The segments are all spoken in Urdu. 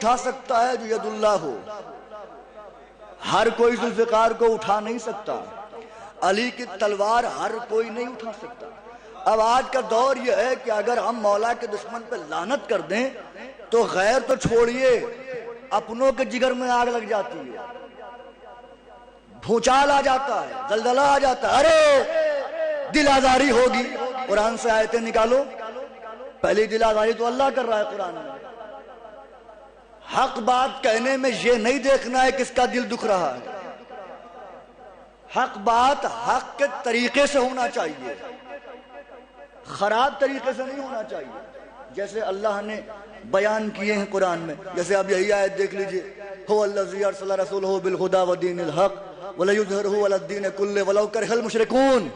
اٹھا سکتا ہے جو ید اللہ ہو، ہر کوئی ذوالفقار کو اٹھا نہیں سکتا، علی کی تلوار ہر کوئی نہیں اٹھا سکتا۔ اب آج کا دور یہ ہے کہ اگر ہم مولا کے دشمن پہ لعنت کر دیں تو غیر تو چھوڑیے، اپنوں کے جگر میں آگ لگ جاتی ہے، بھونچال آ جاتا ہے، زلزلہ آ جاتا ہے، ارے دل آزاری ہوگی۔ قرآن سے آیتیں نکالو، پہلی دل آزاری تو اللہ کر رہا ہے قرآن میں۔ حق بات کہنے میں یہ نہیں دیکھنا ہے کس کا دل دکھ رہا ہے، حق بات حق کے طریقے سے ہونا چاہیے، خراب طریقے سے نہیں ہونا چاہیے۔ جیسے اللہ نے بیان کیے ہیں قرآن میں، جیسے اب یہی آیت دیکھ لیجئے، هو الذی ارسل رسولہ بالہدی ودین الحق ولیظہرہ علی الدین کلہ ولو کرہ المشرکون۔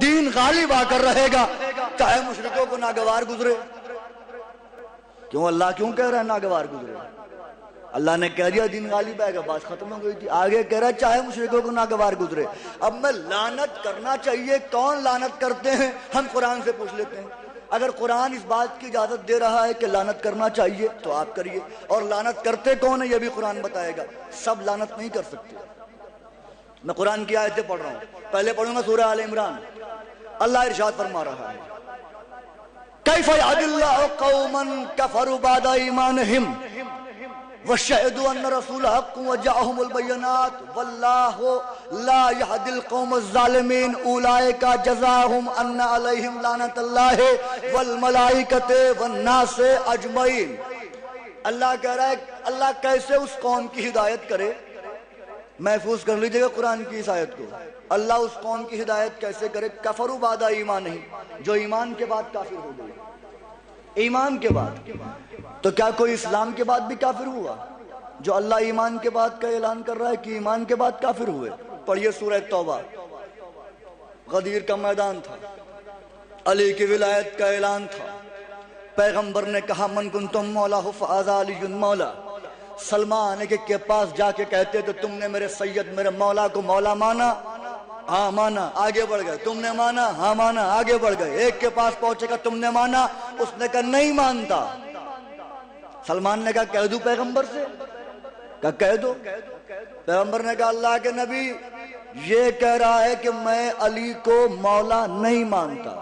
دین غالب آ کر رہے گا چاہے مشرکوں کو ناگوار گزرے۔ کیوں اللہ کیوں کہہ رہا ہے ناگوار گزرے؟ اللہ نے کہہ دیا دین غالب آئے گا، بات ختم ہو گئی تھی۔ آگے کہہ رہا ہے چاہے مشرکوں کو ناگوار گزرے۔ اب میں لعنت کرنا چاہیے، کون لعنت کرتے ہیں ہم قرآن سے پوچھ لیتے ہیں۔ اگر قرآن اس بات کی اجازت دے رہا ہے کہ لعنت کرنا چاہیے تو آپ کریے، اور لعنت کرتے کون ہیں یہ بھی قرآن بتائے گا۔ سب لعنت نہیں کر سکتے۔ میں قرآن کی آیتیں پڑھ رہا ہوں، پہلے پڑھوں گا سورہ آل عمران۔ اللہ ارشاد فرما رہا ہے کیف یہدی اللہ قوما کفروا بعد ایمانہم وشہدوا ان رسول حق وجاءہم البینات واللہ لا یہدی القوم الظالمین اولئک جزاؤہم ان علیہم لعنت اللہ والملائکۃ والناس اجمعین۔ اللہ کہہ رہا ہے اللہ کیسے اس قوم کی ہدایت کرے، محفوظ کر لیجئے گا قرآن کی اس آیت کو۔ اللہ اس قوم کی ہدایت کیسے کرے؟ کفروا بعد ایمانہم، جو ایمان کے بعد کافر ہو گئی۔ ایمان کے بعد تو کیا کوئی اسلام کے بعد بھی کافر ہوا؟ جو اللہ ایمان کے بعد کا اعلان کر رہا ہے کہ ایمان کے بعد کافر ہوئے۔ پڑھیے سورہ توبہ، غدیر کا میدان تھا، علی کی ولایت کا اعلان تھا، پیغمبر نے کہا من کنتم مولا فہذا علی مولا۔ سلمان کے پاس جا کے کہتے تو تم نے میرے سید میرے مولا کو مولا مانا؟ ہاں مانا، آگے بڑھ گئے۔ تم نے مانا؟ ہاں مانا، آگے بڑھ گئے۔ ایک کے پاس پہنچے گا تم نے مانا، اس نے کہا نہیں مانتا۔ سلمان نے کہا کہہ دوں پیغمبر سے؟ کہا کہہ دو۔ پیغمبر نے کہا اللہ کے نبی یہ کہہ رہا ہے کہ میں علی کو مولا نہیں مانتا۔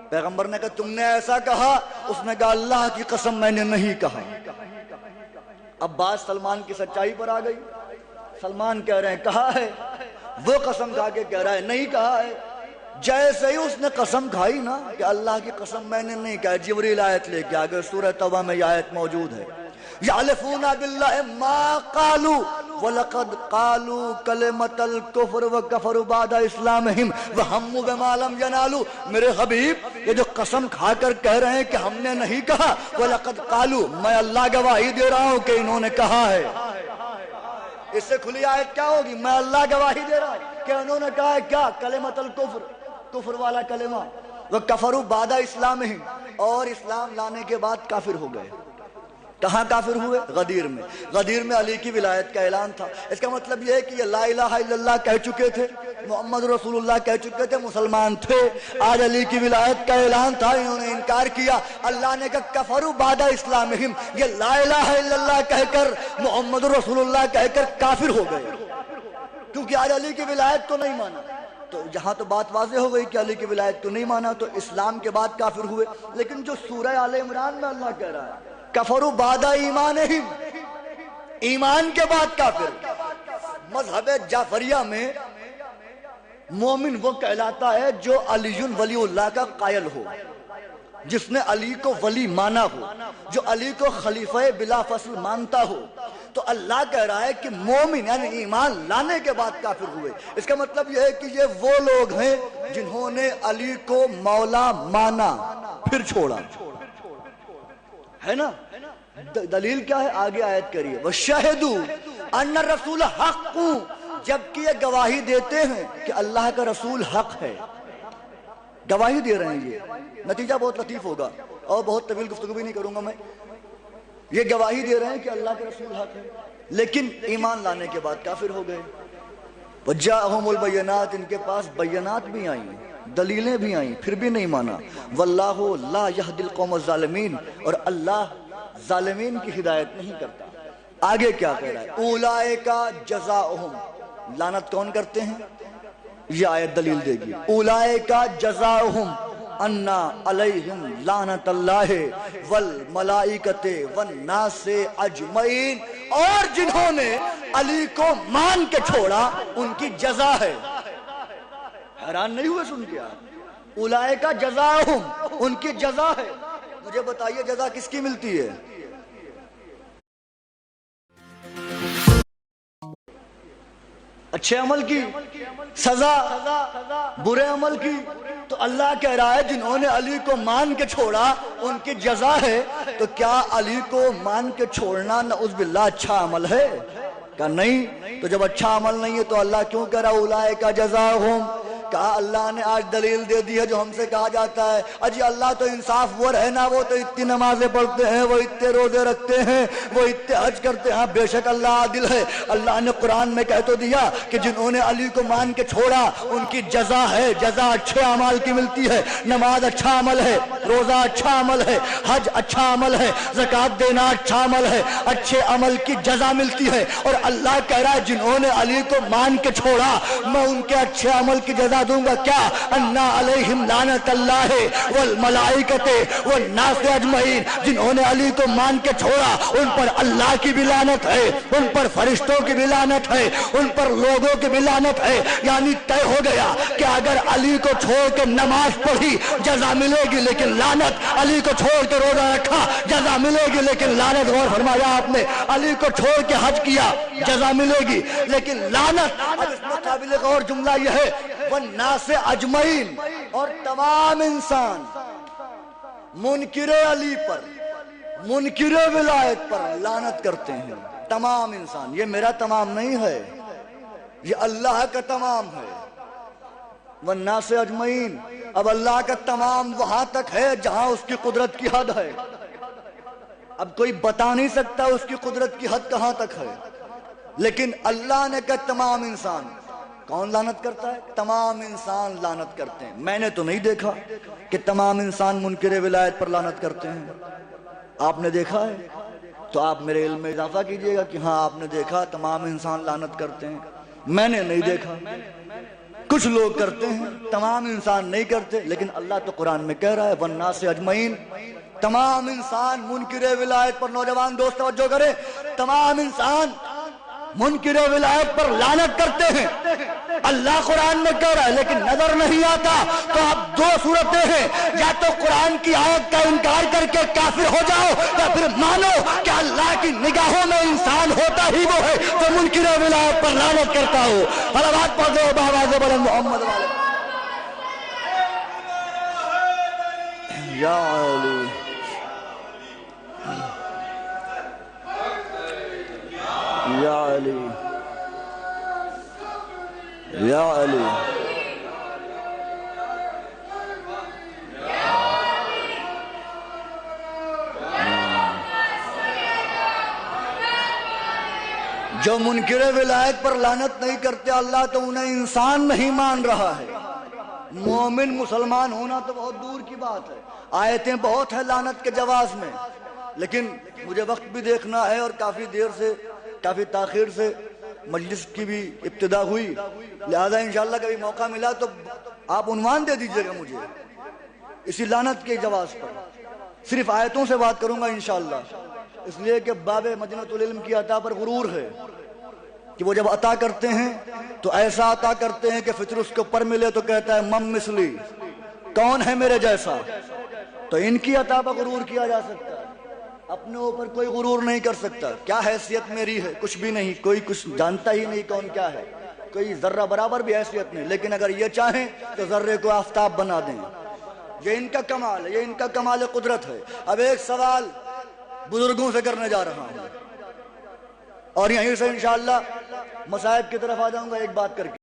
پیغمبر نے کہا تم نے ایسا کہا؟ اس نے کہا اللہ کی قسم میں نے نہیں کہا۔ اب بات سلمان کی سچائی پر آ گئی۔ سلمان کہہ رہے ہیں کہا ہے، وہ قسم کھا کے کہہ رہا ہے نہیں کہا ہے۔ جیسے ہی اس نے قسم کھائی نا کہ اللہ کی قسم میں نے نہیں کہا، جبریل آیت لے کے آ گئے، سورہ توبہ میں یہ آیت موجود ہے، یحلفون باللہ ما قالوا وَلَقَدْ قَالُوا كَلِمَةَ الْكُفْرِ وَكَفَرُوا بَعْدَ إِسْلَامِهِمْ وَهَمُّوا بِمَا لَمْ يَنَالُوا۔ میرے حبیب یہ جو قسم کھا کر کہہ رہے ہیں کہ ہم نے نہیں کہا، وَلَقَدْ قَالُوا، میں اللہ گواہی دے رہا ہوں کہ انہوں نے کہا ہے۔ اس سے کھلی آیت کیا ہوگی؟ میں اللہ گواہی دے رہا ہوں کہ انہوں نے کہا ہے کیا؟ کلمۃ الکفر، کفر والا کلمہ، وَكَفَرُوا بَعْدَ إِسْلَامِهِمْ، اور اسلام لانے کے بعد کافر ہو گئے۔ کہاں کافر ہوئے؟ غدیر میں۔ غدیر میں علی کی ولایت کا اعلان تھا۔ اس کا مطلب یہ ہے کہ یہ لا الہ الا اللہ کہہ چکے تھے، محمد رسول اللہ کہہ چکے تھے، مسلمان تھے، آج علی کی ولایت کا اعلان تھا، انہوں نے انکار کیا۔ اللہ نے کہا کفروا بعد اسلامہم، یہ لا الہ الا اللہ کہہ کر محمد رسول اللہ کہہ کر کافر ہو گئے، کیونکہ آج علی کی ولایت تو نہیں مانا۔ تو یہاں تو بات واضح ہو گئی کہ علی کی ولایت تو نہیں مانا تو اسلام کے بعد کافر ہوئے۔ لیکن جو سورہ آل عمران میں اللہ کہہ رہا ہے کفروا بعد ایمانہم، ایمان کے بعد کافر۔ مذہب جعفریہ میں مومن وہ کہلاتا ہے جو علی ولی اللہ کا قائل ہو، جس نے علی کو ولی مانا ہو، جو علی کو خلیفہ بلا فصل مانتا ہو۔ تو اللہ کہہ رہا ہے کہ مومن یعنی ایمان لانے کے بعد کافر ہوئے۔ اس کا مطلب یہ ہے کہ یہ وہ لوگ ہیں جنہوں نے علی کو مولا مانا پھر چھوڑا، ہے نا؟ دلیل کیا ہے؟ آگے آیت کریے، وَشَهِدُوا أَنَّ الرَّسُولَ حَقٌّ، جبکہ یہ گواہی دیتے ہیں کہ اللہ کا رسول حق ہے۔ گواہی دے رہے ہیں، یہ نتیجہ بہت لطیف ہوگا اور بہت طویل گفتگو بھی نہیں کروں گا میں۔ یہ گواہی دے رہے ہیں کہ اللہ کا رسول حق ہے، لیکن ایمان لانے کے بعد کافر ہو گئے۔ وَجَاءَهُمُ الْبَيِّنَاتُ، ان کے پاس بینات بھی آئیں، دلیلیں بھی آئیں، پھر بھی نہیں مانا۔ واللہ لا یہدی القوم الظالمین، اور اللہ ظالمین کی ہدایت نہیں کرتا۔ آگے کیا کہہ رہا ہے؟ اولئک جزاؤہم، لعنت کون کرتے ہیں؟ یہ آیت دلیل دے گی۔ اولئک جزاؤہم انا علیہم لعنت اللہ والملائکۃ والناس اجمعین، اور جنہوں نے علی کو مان کے چھوڑا ان کی جزا ہے۔ حیران نہیں ہوئے سن کے آپ؟ اولئک جزاؤہم، ان کی جزا ہے۔ مجھے بتائیے جزا کس کی ملتی ہے؟ اچھے عمل کی سزا، برے عمل کی؟ تو اللہ کہہ رہا ہے جنہوں نے علی کو مان کے چھوڑا ان کی جزا ہے۔ تو کیا علی کو مان کے چھوڑنا نعوذ باللہ اچھا عمل ہے؟ کہا نہیں۔ تو جب اچھا عمل نہیں ہے تو اللہ کیوں کہہ رہا اولئک جزاؤہم؟ کہا اللہ نے آج دلیل دے دی ہے جو ہم سے کہا جاتا ہے اجی اللہ تو انصاف ور ہے نا، وہ تو اتنی نمازیں پڑھتے ہیں، وہ اتنے روزے رکھتے ہیں، وہ اتنے حج کرتے ہیں۔ بے شک اللہ عادل ہے۔ اللہ نے قرآن میں کہہ تو دیا کہ جنہوں نے علی کو مان کے چھوڑا ان کی جزا ہے، جزا اچھے اعمال کی ملتی ہے۔ نماز اچھا عمل ہے، روزہ اچھا عمل ہے، حج اچھا عمل ہے، زکوٰۃ دینا اچھا عمل ہے، اچھے عمل کی جزا ملتی ہے۔ اور اللہ کہہ رہا ہے جنہوں نے علی کو مان کے چھوڑا میں ان کے اچھے عمل کی جزا دوں گا۔ کیا؟ انا علیہم لعنت اللہ والملائکۃ والناس اجمعین، جنہوں نے علی کو مان کے چھوڑا ان پر اللہ کی بھی لعنت ہے، ان پر فرشتوں کی بھی لعنت ہے، ان پر لوگوں کی بھی لعنت ہے۔ یعنی طے ہو گیا کہ اگر علی کو چھوڑ کے نماز پڑھی جزا ملے گی، لیکن لعنت علی کو چھوڑ کے روزہ رکھا جزا ملے گی، لیکن لعنت، غور فرمایا آپ نے، علی کو چھوڑ کے حج کیا جزا ملے گی لیکن لعنت۔ اب اس میں قابل غور جملہ یہ ہے والناس اجمعین، اور تمام انسان منکر علی پر، منکر ولایت پر لعنت کرتے ہیں۔ تمام انسان، یہ میرا تمام نہیں ہے، یہ اللہ کا تمام ہے۔ والناس اجمعین، اب اللہ کا تمام وہاں تک ہے جہاں اس کی قدرت کی حد ہے۔ اب کوئی بتا نہیں سکتا اس کی قدرت کی حد کہاں تک ہے، لیکن اللہ نے کہا تمام انسان۔ کون لعنت کرتا ہے؟ تمام انسان لعنت کرتے ہیں۔ میں نے تو نہیں دیکھا کہ تمام انسان منکر ولایت پر لعنت کرتے ہیں۔ آپ نے دیکھا ہے تو آپ میرے علم میں اضافہ کیجئے گا کہ ہاں آپ نے دیکھا تمام انسان لعنت کرتے ہیں۔ میں نے نہیں دیکھا، کچھ لوگ کرتے ہیں، تمام انسان نہیں کرتے۔ لیکن اللہ تو قرآن میں کہہ رہا ہے والناس اجمعین، تمام انسان منکر ولایت پر۔ نوجوان دوست توجہ کریں، تمام انسان منکر ولایت پر لعنت کرتے ہیں، اللہ قرآن میں کہہ رہا ہے، لیکن نظر نہیں آتا۔ تو اب دو صورتیں ہیں، یا تو قرآن کی آیت کا انکار کر کے کافر ہو جاؤ، یا پھر مانو کہ اللہ کی نگاہوں میں انسان ہوتا ہی وہ ہے جو منکر ولایت پر لعنت کرتا ہو۔ صلوات پڑھ دو بآواز بلند محمد والے۔ یا علی یا علی یا علی جو منکر ولایت پر لعنت نہیں کرتے اللہ تو انہیں انسان نہیں مان رہا ہے۔ مومن مسلمان ہونا تو بہت دور کی بات ہے، آیتیں بہت ہیں لعنت کے جواز میں، لیکن مجھے وقت بھی دیکھنا ہے اور کافی دیر سے، کافی تاخیر سے مجلس کی بھی ابتدا ہوئی، لہذا انشاءاللہ کبھی موقع ملا تو آپ عنوان دے دیجئے گا مجھے اسی لعنت کے جواز پر۔ صرف آیتوں سے بات کروں گا انشاءاللہ، اس لیے کہ باب مدینۃ العلم کی عطا پر غرور ہے کہ وہ جب عطا کرتے ہیں تو ایسا عطا کرتے ہیں کہ فطر اس کو پر ملے تو کہتا ہے مم مثلی، کون ہے میرے جیسا؟ تو ان کی عطا پر غرور کیا جا سکتا ہے، اپنے اوپر کوئی غرور نہیں کر سکتا۔ کیا حیثیت میری ہے؟ کچھ بھی نہیں، کوئی کچھ جانتا ہی نہیں کون کیا ہے، کوئی ذرہ برابر بھی حیثیت نہیں، لیکن اگر یہ چاہیں تو ذرے کو آفتاب بنا دیں۔ یہ ان کا کمال ہے، یہ ان کا کمال قدرت ہے۔ اب ایک سوال بزرگوں سے کرنے جا رہا ہوں اور یہیں سے انشاءاللہ مصائب کی طرف آ جاؤں گا ایک بات کر کے۔